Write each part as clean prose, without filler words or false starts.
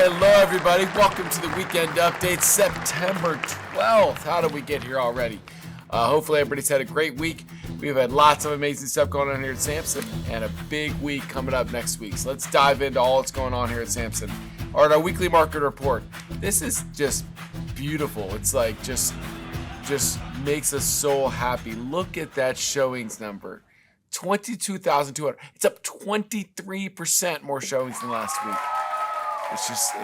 Hello, everybody. Welcome to the weekend update, September 12th. How did we get here already? Hopefully, everybody's had a great week. We've had lots of amazing stuff going on here at Samson and a big week coming up next week. So let's dive into all that's going on here at Samson. All right, our weekly market report. This is just beautiful. It's like just makes us so happy. Look at that showings number. 22,200. It's up 23% more showings than last week. Just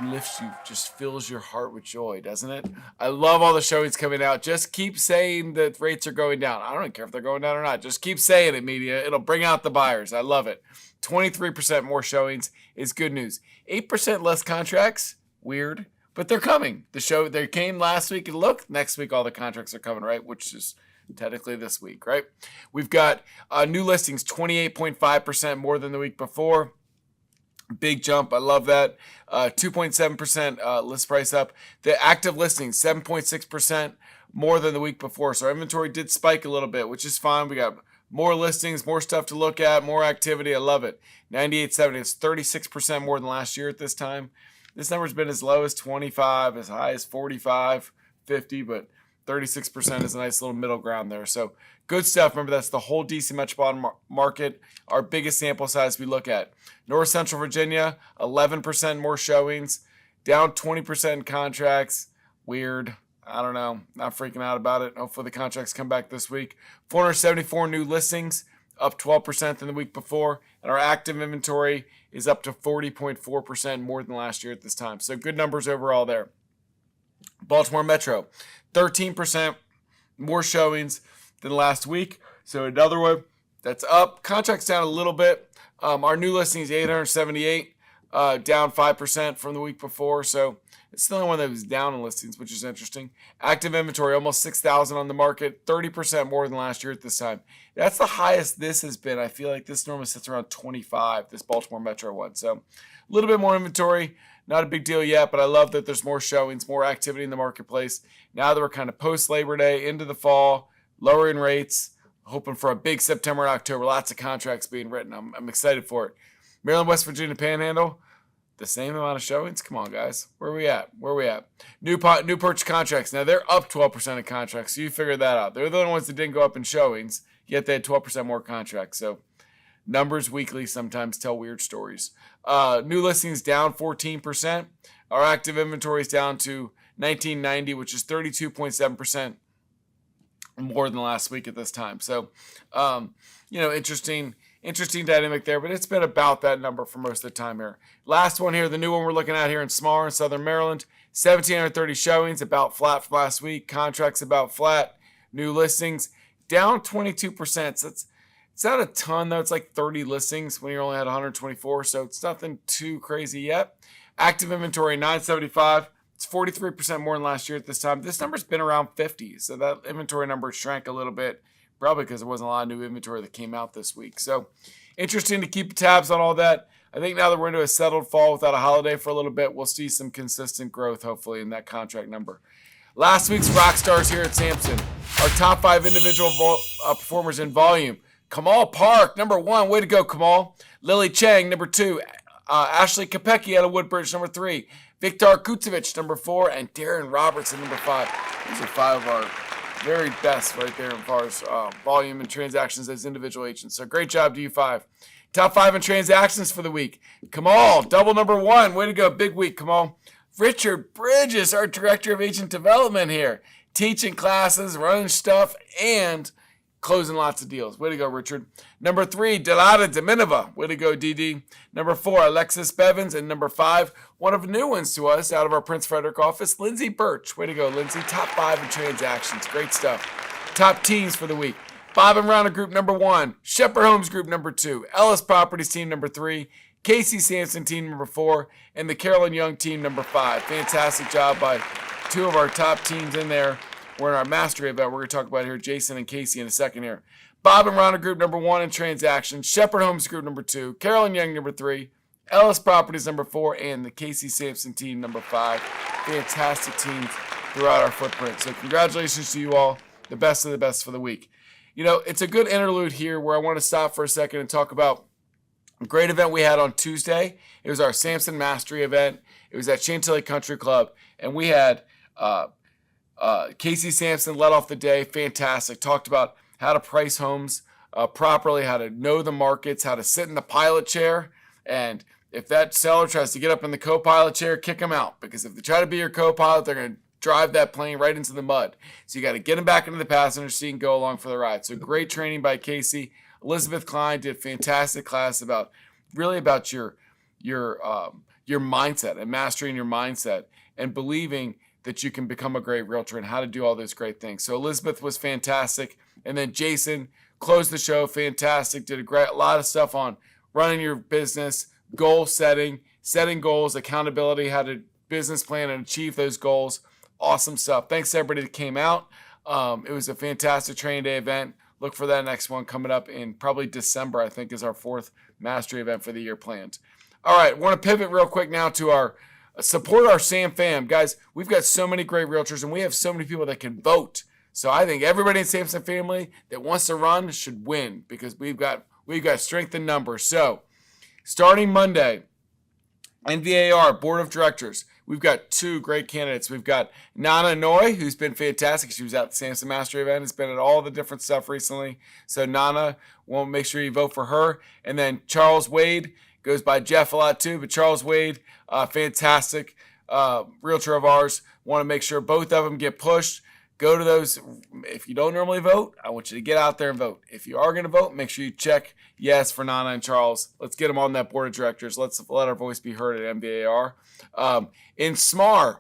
lifts you, just fills your heart with joy, doesn't it? I love all the showings coming out. Just keep saying that rates are going down. I don't care if they're going down or not. Just keep saying it, media. It'll bring out the buyers. I love it. 23% more showings is good news. 8% less contracts, weird, but they're coming. They came last week, and look, next week all the contracts are coming, right? Which is technically this week, right? We've got new listings, 28.5% more than the week before. Big jump. I love that. 2.7% list price up. The active listings, 7.6% more than the week before. So our inventory did spike a little bit, which is fine. We got more listings, more stuff to look at, more activity. I love it. 98.70. It's 36% more than last year at this time. This number's been as low as 25, as high as 45, 50, but 36% is a nice little middle ground there. So good stuff. Remember, that's the whole DC metropolitan market. Our biggest sample size we look at. North Central Virginia, 11% more showings, down 20% in contracts. Weird. I don't know. Not freaking out about it. Hopefully the contracts come back this week. 474 new listings, up 12% than the week before. And our active inventory is up to 40.4% more than last year at this time. So good numbers overall there. Baltimore Metro, 13% more showings than last week. So another one that's up. Contracts down a little bit. Our new listing is 878, down 5% from the week before. So it's the only one that was down in listings, which is interesting. Active inventory, almost 6,000 on the market, 30% more than last year at this time. That's the highest this has been. I feel like this normally sits around 25, this Baltimore Metro one. So a little bit more inventory. Not a big deal yet, but I love that there's more showings, more activity in the marketplace. Now that we're kind of post-Labor Day, into the fall, lowering rates, hoping for a big September and October. Lots of contracts being written. I'm excited for it. Maryland, West Virginia Panhandle, the same amount of showings. Come on, guys. Where are we at? New purchase contracts. Now, they're up 12% in contracts, so you figure that out. They're the only ones that didn't go up in showings, yet they had 12% more contracts. So numbers weekly sometimes tell weird stories. New listings down 14%. Our active inventory is down to 1990, which is 32.7% more than last week at this time. So, interesting dynamic there, but it's been about that number for most of the time here. Last one here, the new one we're looking at here in Smaller in Southern Maryland, 1,730 showings, about flat from last week. Contracts about flat. New listings down 22%. So it's not a ton, though. It's like 30 listings when you only had 124, so it's nothing too crazy yet. Active inventory, 975. It's 43% more than last year at this time. This number's been around 50, so that inventory number shrank a little bit, probably because there wasn't a lot of new inventory that came out this week. So interesting to keep tabs on all that. I think now that we're into a settled fall without a holiday for a little bit, we'll see some consistent growth, hopefully, in that contract number. Last week's rock stars here at Samson. Our top 5 individual performers in volume. Kamal Parakh, number 1. Way to go, Kamal. Lily Chang, number 2. Ashley Kopecky out of Woodbridge, number 3. Viktar Kutsevich, number 4. And Darren Robertson, number 5. These are 5 of our very best right there as far as volume and transactions as individual agents. So great job to you 5. Top 5 in transactions for the week. Kamal, double number 1. Way to go. Big week, Kamal. Richard Bridges, our Director of Agent Development here. Teaching classes, running stuff, and closing lots of deals. Way to go, Richard. Number 3, Dilyara Daminova. Way to go, DD. Number 4, Alexis Bevins. And number 5, one of the new ones to us out of our Prince Frederick office, Lindsey Burch. Way to go, Lindsey. Top 5 in transactions. Great stuff. Top teams for the week. Bob Ronna Group, number 1. Shepherd Homes Group, number 2. Ellis Properties team, number 3. Casey Samson team, number 4. And the Carolyn Young team, number 5. Fantastic job by 2 of our top teams in there. We're in our mastery event. We're going to talk about here Jason and Casey in a second here. Bob Ronna Group, number 1 in transactions. Shepherd Homes Group, number 2. Carolyn Young, number 3. Ellis Properties, number 4. And the Casey Samson team, number 5. Fantastic teams throughout our footprint. So congratulations to you all. The best of the best for the week. You know, it's a good interlude here where I want to stop for a second and talk about A great event we had on Tuesday. It was our Samson Mastery event. It was at Chantilly Country Club, and we had Casey Samson led off the day. Fantastic. Talked about how to price homes properly, how to know the markets, how to sit in the pilot chair, and if that seller tries to get up in the co-pilot chair, kick them out, because if they try to be your co-pilot, they're going to drive that plane right into the mud. So you got to get them back into the passenger seat and go along for the ride. So great training by Casey. Elizabeth Klein did a fantastic class about your mindset and mastering your mindset and believing that you can become a great realtor and how to do all those great things. So Elizabeth was fantastic. And then Jason closed the show. Fantastic. Did a lot of stuff on running your business, goal setting goals, accountability, how to business plan and achieve those goals. Awesome stuff. Thanks to everybody that came out. It was a fantastic training day event. Look for that next one coming up in probably December, I think, is our 4th mastery event for the year planned. All right, want to pivot real quick now to our support our Sam fam. Guys, we've got so many great realtors, and we have so many people that can vote. So I think everybody in Samson family that wants to run should win, because we've got strength in numbers. So starting Monday, NVAR Board of Directors, we've got 2 great candidates. We've got Nana Noy, who's been fantastic. She was at the Samson Mastery event, has been at all the different stuff recently. So Nana, we'll make sure you vote for her. And then Charles Wade, goes by Jeff a lot too, but Charles Wade, fantastic realtor of ours. Want to make sure both of them get pushed. Go to those. If you don't normally vote, I want you to get out there and vote. If you are going to vote, make sure you check yes for Nana and Charles. Let's get them on that board of directors. Let's let our voice be heard at MBAR. In SMAR,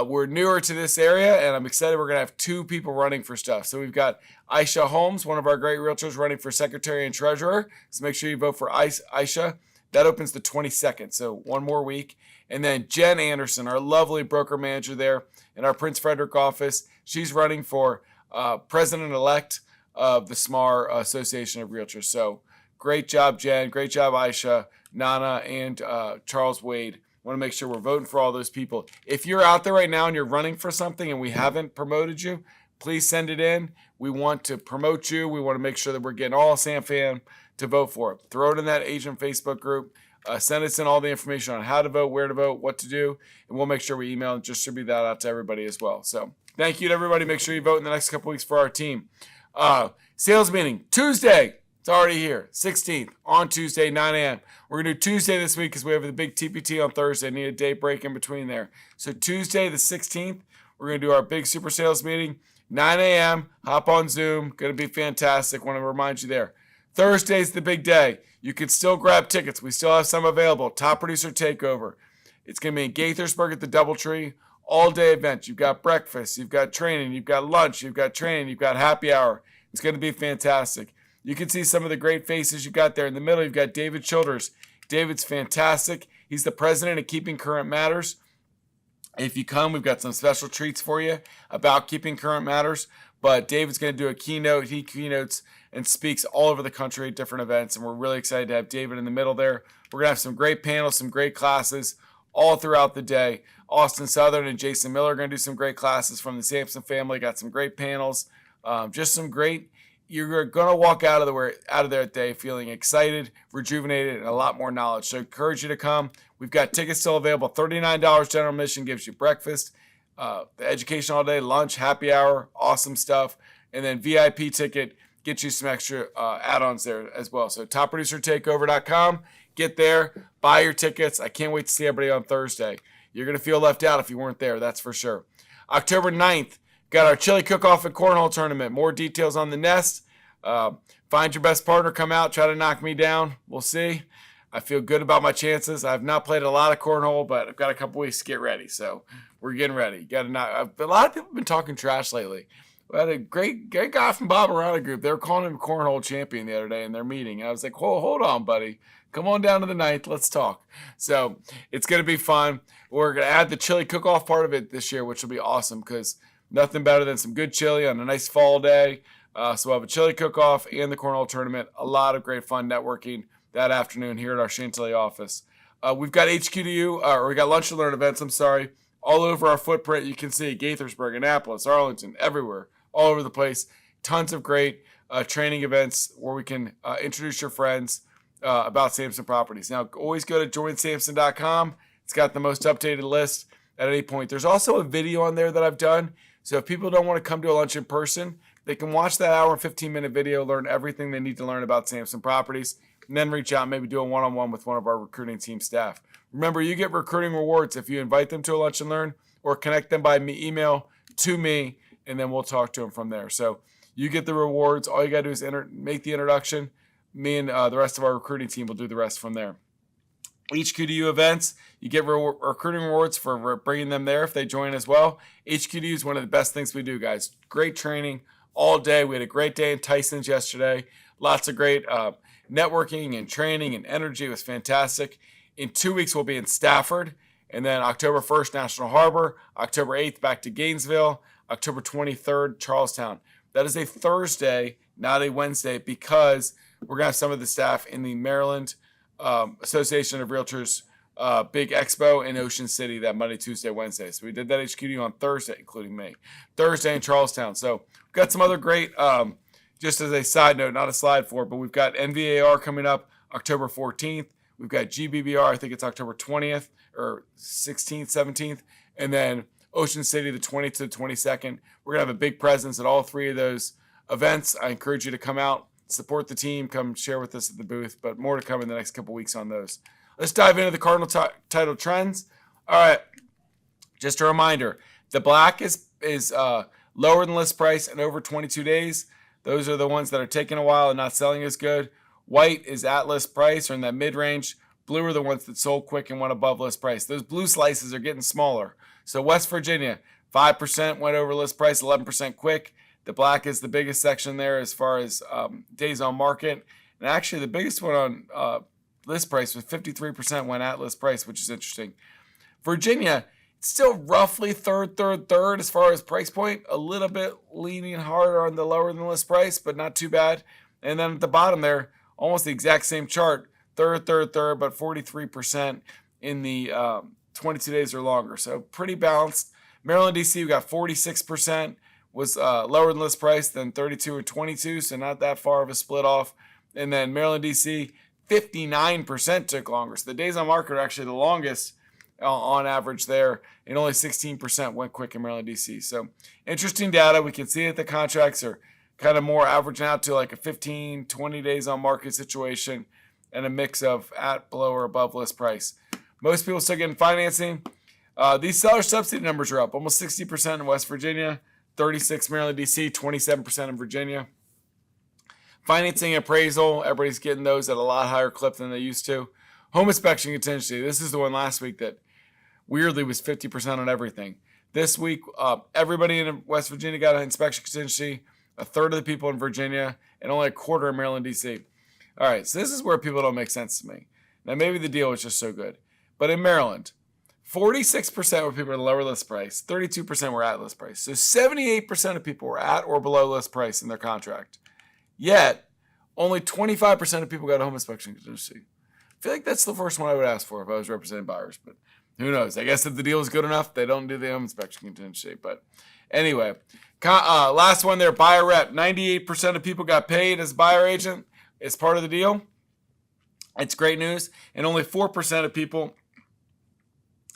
we're newer to this area, and I'm excited we're going to have 2 people running for stuff. So we've got Aisha Holmes, one of our great realtors, running for secretary and treasurer. So make sure you vote for Aisha. That opens the 22nd, so 1 more week. And then Jen Anderson, our lovely broker manager there in our Prince Frederick office. She's running for president-elect of the SMAR Association of Realtors. So great job, Jen. Great job, Aisha, Nana, and Charles Wade. Want to make sure we're voting for all those people. If you're out there right now and you're running for something and we haven't promoted you, please send it in. We want to promote you. We want to make sure that we're getting all Sam fam to vote for it. Throw it in that agent Facebook group. Send us in all the information on how to vote, where to vote, what to do, and we'll make sure we email and distribute that out to everybody as well. So thank you to everybody. Make sure you vote in the next couple weeks for our team. Sales meeting Tuesday. It's already here. 16th on Tuesday, 9 a.m. We're going to do Tuesday this week because we have the big TPT on Thursday. I need a day break in between there. So Tuesday the 16th, we're going to do our big super sales meeting. 9 a.m. Hop on Zoom. Going to be fantastic. Want to remind you there. Thursday's the big day. You can still grab tickets. We still have some available. Top Producer Takeover. It's going to be in Gaithersburg at the DoubleTree. All-day event. You've got breakfast. You've got training. You've got lunch. You've got training. You've got happy hour. It's going to be fantastic. You can see some of the great faces you got there. In the middle, you've got David Childers. David's fantastic. He's the president of Keeping Current Matters. If you come, we've got some special treats for you about Keeping Current Matters. But David's going to do a keynote. He keynotes and speaks all over the country at different events, and we're really excited to have David in the middle there. We're going to have some great panels, some great classes all throughout the day. Austin Southern and Jason Miller are going to do some great classes from the Samson family. Got some great panels, just some great. You're going to walk out of there today feeling excited, rejuvenated, and a lot more knowledge. So I encourage you to come. We've got tickets still available. $39 general admission gives you breakfast, the education all day, lunch, happy hour, awesome stuff, and then VIP ticket gets you some extra add-ons there as well. So topproducertakeover.com. Get there, buy your tickets. I can't wait to see everybody on Thursday. You're going to feel left out if you weren't there, that's for sure. October 9th, got our chili cook-off and cornhole tournament. More details on the nest. Find your best partner, come out, try to knock me down. We'll see. I feel good about my chances. I've not played a lot of cornhole, but I've got a couple weeks to get ready. So we're getting ready. A lot of people have been talking trash lately. We had a great guy from Bob Ronna Group. They were calling him cornhole champion the other day in their meeting. I was like, whoa, hold on, buddy. Come on down to the ninth. Let's talk. So it's going to be fun. We're going to add the chili cook-off part of it this year, which will be awesome because nothing better than some good chili on a nice fall day. So we'll have a chili cook-off and the cornhole tournament. A lot of great fun networking that afternoon here at our Chantilly office. We've got we got Lunch and Learn events, all over our footprint. You can see Gaithersburg, Annapolis, Arlington, everywhere, all over the place. Tons of great training events where we can introduce your friends about Samson Properties. Now, always go to joinsamson.com. It's got the most updated list at any point. There's also a video on there that I've done. So if people don't want to come to a lunch in person, they can watch that hour and 15-minute video, learn everything they need to learn about Samson Properties, and then reach out and maybe do a one-on-one with one of our recruiting team staff. Remember, you get recruiting rewards if you invite them to a lunch and learn or connect them by email to me, and then we'll talk to them from there. So you get the rewards. All you got to do is make the introduction. Me and the rest of our recruiting team will do the rest from there. HQDU events, you get recruiting rewards for bringing them there if they join as well. HQDU is one of the best things we do, guys. Great training all day. We had a great day in Tyson's yesterday. Lots of great networking and training and energy. It was fantastic. In 2 weeks, we'll be in Stafford. And then October 1st, National Harbor. October 8th, back to Gainesville. October 23rd, Charlestown. That is a Thursday, not a Wednesday, because we're going to have some of the staff in the Maryland Association of Realtors big expo in Ocean City that Monday, Tuesday, Wednesday. So we did that HQD on Thursday, including me. Thursday in Charlestown. So we've got some other great, just as a side note, not a slide for it, but we've got NVAR coming up October 14th. We've got GBBR, I think it's October 20th or 16th, 17th. And then Ocean City, the 20th to the 22nd. We're going to have a big presence at all three of those events. I encourage you to come out, support the team, come share with us at the booth, but more to come in the next couple weeks on those. Let's dive into the Cardinal Title trends. All right, just a reminder, the black is lower than list price and over 22 days. Those are the ones that are taking a while and not selling as good. White is at list price or in that mid-range. Blue are the ones that sold quick and went above list price. Those blue slices are getting smaller. So West Virginia, 5% went over list price, 11% quick. The black is the biggest section there as far as days on market. And actually the biggest one on list price was 53% went at list price, which is interesting. Virginia, still roughly third as far as price point. A little bit leaning harder on the lower than list price, but not too bad. And then at the bottom there, almost the exact same chart. Third, but 43% in the 22 days or longer. So pretty balanced. Maryland, D.C., we got 46% was lower than list price than 32 or 22, so not that far of a split off. And then Maryland, D.C., 59% took longer. So the days on market are actually the longest on average there, and only 16% went quick in Maryland, D.C. So interesting data. We can see that the contracts are kind of more averaging out to like a 15, 20 days on market situation and a mix of at, below, or above list price. Most people still getting financing. These seller subsidy numbers are up, almost 60% in West Virginia, 36% Maryland, D.C., 27% in Virginia. Financing appraisal, everybody's getting those at a lot higher clip than they used to. Home inspection contingency, this is the one last week that weirdly was 50% on everything. This week, everybody in West Virginia got an inspection contingency, a third of the people in Virginia, and only a quarter in Maryland, D.C. All right, so this is where people don't make sense to me. Now, maybe the deal was just so good. But in Maryland, 46% were people at a lower list price, 32% were at list price. So 78% of people were at or below list price in their contract. Yet, only 25% of people got a home inspection contingency. I feel like that's the first one I would ask for if I was representing buyers, but who knows? I guess if the deal is good enough, they don't do the home inspection contingency. But anyway, last one there, buyer rep. 98% of people got paid as buyer agent as part of the deal. It's great news. And only 4% of people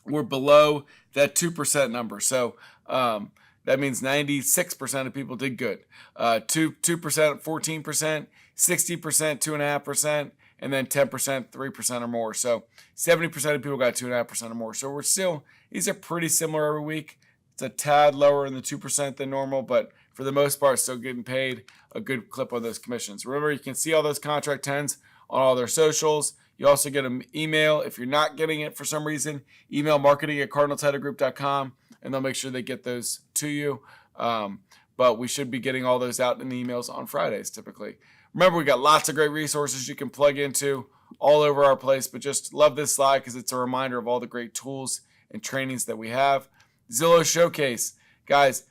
were below that 2% number. So that means 96% of people did good. 2%, 14%, 60%, 2.5%, and then 10%, 3% or more. So 70% of people got 2.5% or more. So we're still, these are pretty similar every week. It's a tad lower in the 2% than normal, but for the most part, still getting paid a good clip on those commissions. Remember, you can see all those contract 10s on all their socials. You also get an email. If you're not getting it for some reason, email marketing@cardinaltitlegroup.com, and they'll make sure they get those to you. But we should be getting all those out in the emails on Fridays typically. Remember, we got lots of great resources you can plug into all over our place, but just love this slide because it's a reminder of all the great tools and trainings that we have. Zillow Showcase. Guys,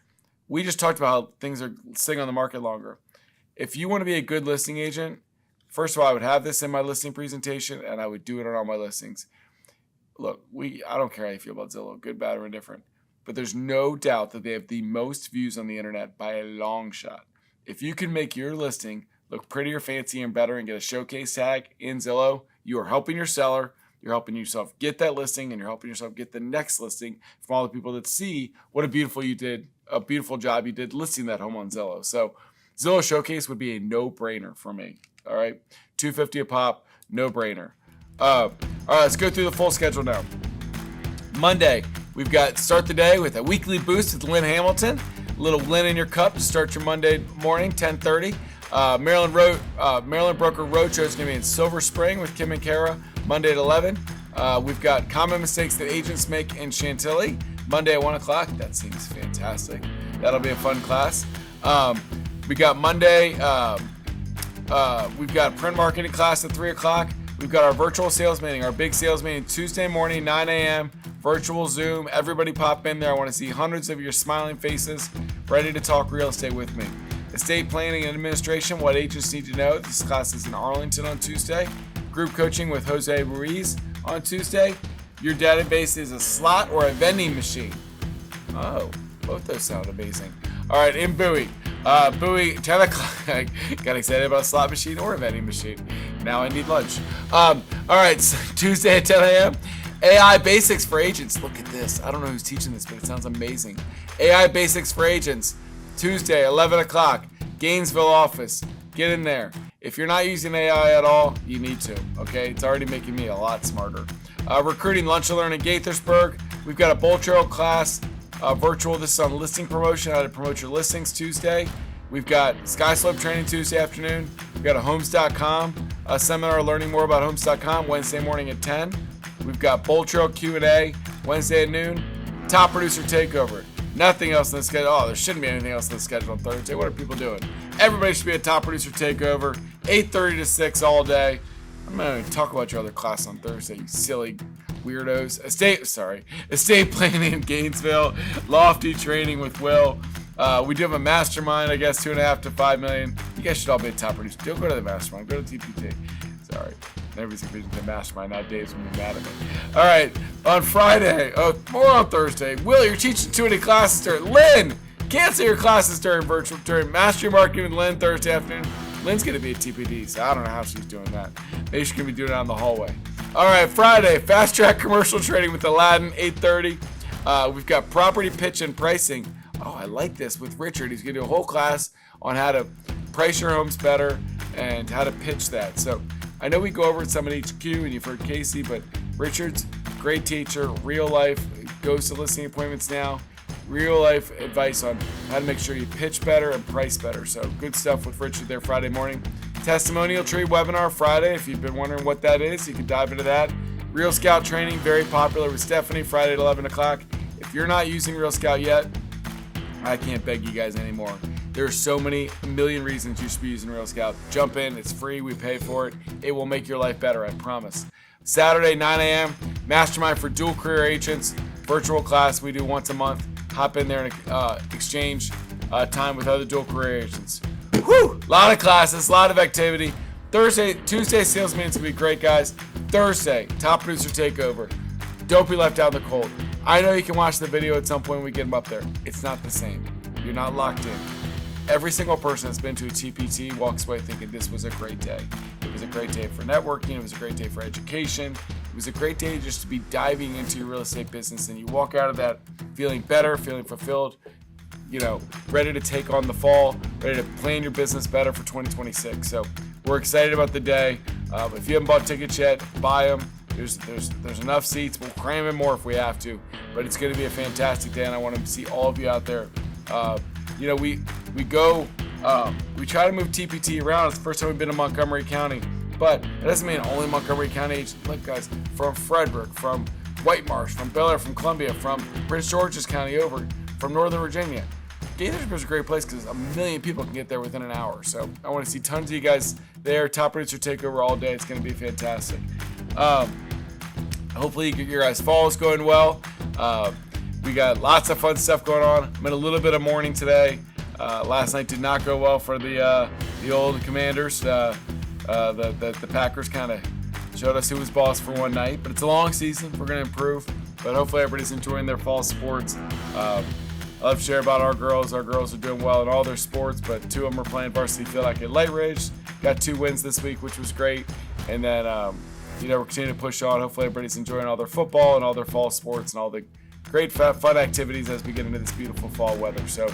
we just talked about how things are sitting on the market longer. If you want to be a good listing agent, first of all, I would have this in my listing presentation, and I would do it on all my listings. Look, I don't care how you feel about Zillow, good, bad, or indifferent, but there's no doubt that they have the most views on the internet by a long shot. If you can make your listing look prettier, fancier, and better and get a showcase tag in Zillow, you are helping your seller, you're helping yourself get that listing, and you're helping yourself get the next listing from all the people that see what a beautiful job you did listing that home on Zillow. So Zillow Showcase would be a no-brainer for me. All right, $250 a pop, no-brainer. All right, let's go through the full schedule now. Monday, we've got start the day with a weekly boost with Lynn Hamilton. A little Lynn in your cup to start your Monday morning, 10:30. Maryland Broker Roadshow is going to be in Silver Spring with Kim and Kara, Monday at 11. We've got Common Mistakes That Agents Make in Chantilly, Monday at 1 o'clock. That seems fantastic. That'll be a fun class. We got Monday, we've got print marketing class at 3 o'clock. We've got our virtual sales meeting, our big sales meeting, Tuesday morning, 9 a.m., virtual Zoom. Everybody pop in there. I want to see hundreds of your smiling faces ready to talk real estate with me. Estate planning and administration, what agents need to know. This class is in Arlington on Tuesday. Group coaching with Jose Ruiz on Tuesday. Your database is a slot or a vending machine. Oh, both those sound amazing. All right, in Bowie. Bowie, 10 o'clock. I got excited about a slot machine or a vending machine. Now I need lunch. All right, so Tuesday at 10 a.m. AI Basics for Agents. Look at this. I don't know who's teaching this, but it sounds amazing. AI Basics for Agents. Tuesday, 11 o'clock. Gainesville office. Get in there. If you're not using AI at all, you need to, okay? It's already making me a lot smarter. Recruiting Lunch and Learn in Gaithersburg. We've got a Bull Trail class, virtual. This is on listing promotion, how to promote your listings Tuesday. We've got SkySlope training Tuesday afternoon. We've got a Homes.com seminar learning more about Homes.com Wednesday morning at 10. We've got Bull Trail Q&A Wednesday at noon. Top Producer Takeover. Nothing else in the schedule. Oh, there shouldn't be anything else in the schedule on Thursday. What are people doing? Everybody should be a Top Producer Takeover, 8:30 to 6 all day. I'm not going to talk about your other class on Thursday, you silly weirdos. Estate planning in Gainesville, Lofty training with Will. We do have a mastermind, I guess, 2.5 to 5 million. You guys should all be a top producer. Don't go to the mastermind. Go to TPT. Sorry. Everybody's going to be the mastermind nowadays when you're mad at me. All right. On Friday. Oh, more on Thursday. Will, you're teaching 2 classes during. Lynn, cancel your classes during Mastery Marketing with Lynn Thursday afternoon. Lynn's going to be at TPD, so I don't know how she's doing that. Maybe she's going to be doing it out in the hallway. All right. Friday. Fast Track Commercial Trading with Aladdin, 8:30. We've got Property Pitch and Pricing. Oh, I like this with Richard. He's going to do a whole class on how to price your homes better and how to pitch that. So I know we go over it some at HQ and you've heard Casey, but Richard's great teacher, real life, goes to listing appointments now, real life advice on how to make sure you pitch better and price better. So good stuff with Richard there Friday morning. Testimonial Tree webinar Friday. If you've been wondering what that is, you can dive into that. Real Scout training, very popular with Stephanie, Friday at 11 o'clock. If you're not using Real Scout yet, I can't beg you guys anymore. There are so many, a million reasons you should be using Real Scout. Jump in, it's free, we pay for it. It will make your life better, I promise. Saturday, 9 a.m., Mastermind for Dual Career Agents, virtual class we do once a month. Hop in there and exchange time with other dual career agents. Whew! A lot of classes, a lot of activity. Tuesday sales meeting's gonna be great, guys. Thursday, Top Producer Takeover. Don't be left out in the cold. I know you can watch the video at some point when we get them up there. It's not the same. You're not locked in. Every single person that's been to a TPT walks away thinking this was a great day. It was a great day for networking. It was a great day for education. It was a great day just to be diving into your real estate business, and you walk out of that feeling better, feeling fulfilled, ready to take on the fall, ready to plan your business better for 2026. So we're excited about the day. If you haven't bought tickets yet, buy them. There's enough seats. We'll cram in more if we have to, but it's going to be a fantastic day, and I want to see all of you out there. We try to move TPT around. It's the first time we've been in Montgomery County, but it doesn't mean only Montgomery County agents. Look, guys, from Frederick, from White Marsh, from Bel Air, from Columbia, from Prince George's County over, from Northern Virginia. Gaithersburg's a great place because a million people can get there within an hour. So I want to see tons of you guys there. Top Producer Takeover all day. It's going to be fantastic. Hopefully your guys' fall is going well. We got lots of fun stuff going on. I'm in a little bit of mourning today. Last night did not go well for the old Commanders. The Packers kind of showed us who was boss for one night, but it's a long season. We're going to improve, but hopefully everybody's enjoying their fall sports. I love to share about our girls. Our girls are doing well in all their sports, but 2 of them are playing varsity field hockey at Light Ridge. got 2 wins this week, which was great. And then, we're continuing to push on. Hopefully everybody's enjoying all their football and all their fall sports and all the great fun activities as we get into this beautiful fall weather. So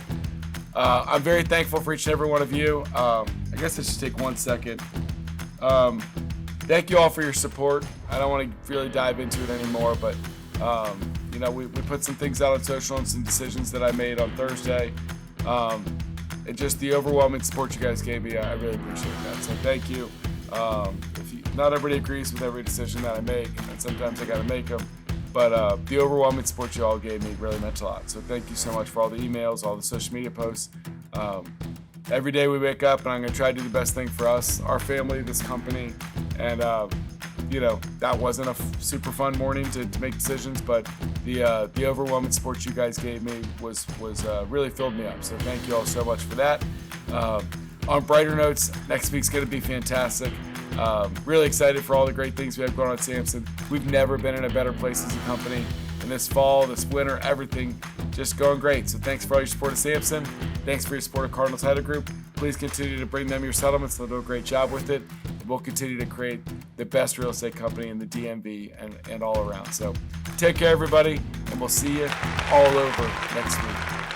I'm very thankful for each and every one of you. I guess I should take 1 second. Thank you all for your support. I don't want to really dive into it anymore, but we put some things out on social and some decisions that I made on Thursday. And just the overwhelming support you guys gave me, I really appreciate that. So thank you. Not everybody agrees with every decision that I make, and sometimes I got to make them. But the overwhelming support you all gave me really meant a lot. So thank you so much for all the emails, all the social media posts. Every day we wake up, and I'm going to try to do the best thing for us, our family, this company. And, that wasn't a super fun morning to make decisions, but the overwhelming support you guys gave me was really filled me up. So thank you all so much for that. On brighter notes, next week's going to be fantastic. Really excited for all the great things we have going on at Samson. We've never been in a better place as a company. And this fall, this winter, everything just going great. So thanks for all your support of Samson. Thanks for your support of Cardinal Title Group. Please continue to bring them your settlements. They'll do a great job with it. We'll continue to create the best real estate company in the DMV and all around. So take care, everybody, and we'll see you all over next week.